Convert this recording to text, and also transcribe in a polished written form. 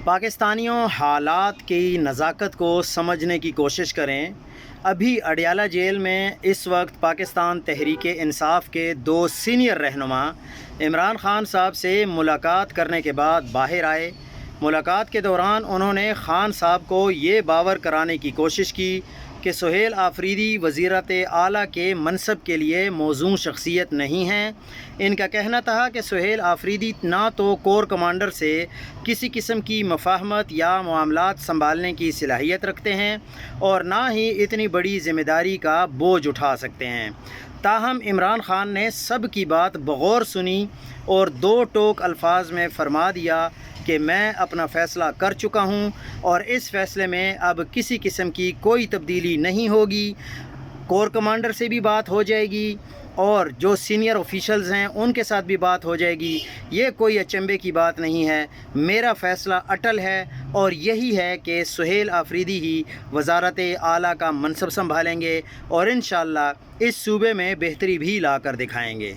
پاکستانیوں حالات کی نزاکت کو سمجھنے کی کوشش کریں۔ ابھی اڈیالہ جیل میں اس وقت پاکستان تحریک انصاف کے دو سینئر رہنما عمران خان صاحب سے ملاقات کرنے کے بعد باہر آئے۔ ملاقات کے دوران انہوں نے خان صاحب کو یہ باور کرانے کی کوشش کی کہ سہیل آفریدی وزیرت اعلیٰ کے منصب کے لیے موزوں شخصیت نہیں ہیں۔ ان کا کہنا تھا کہ سہیل آفریدی نہ تو کور کمانڈر سے کسی قسم کی مفاہمت یا معاملات سنبھالنے کی صلاحیت رکھتے ہیں اور نہ ہی اتنی بڑی ذمہ داری کا بوجھ اٹھا سکتے ہیں۔ تاہم عمران خان نے سب کی بات بغور سنی اور دو ٹوک الفاظ میں فرما دیا کہ میں اپنا فیصلہ کر چکا ہوں اور اس فیصلے میں اب کسی قسم کی کوئی تبدیلی نہیں ہوگی۔ کور کمانڈر سے بھی بات ہو جائے گی اور جو سینئر آفیشلز ہیں ان کے ساتھ بھی بات ہو جائے گی۔ یہ کوئی اچنبے کی بات نہیں ہے، میرا فیصلہ اٹل ہے اور یہی ہے کہ سہیل آفریدی ہی وزارت اعلیٰ کا منصب سنبھالیں گے اور انشاءاللہ اس صوبے میں بہتری بھی لا کر دکھائیں گے۔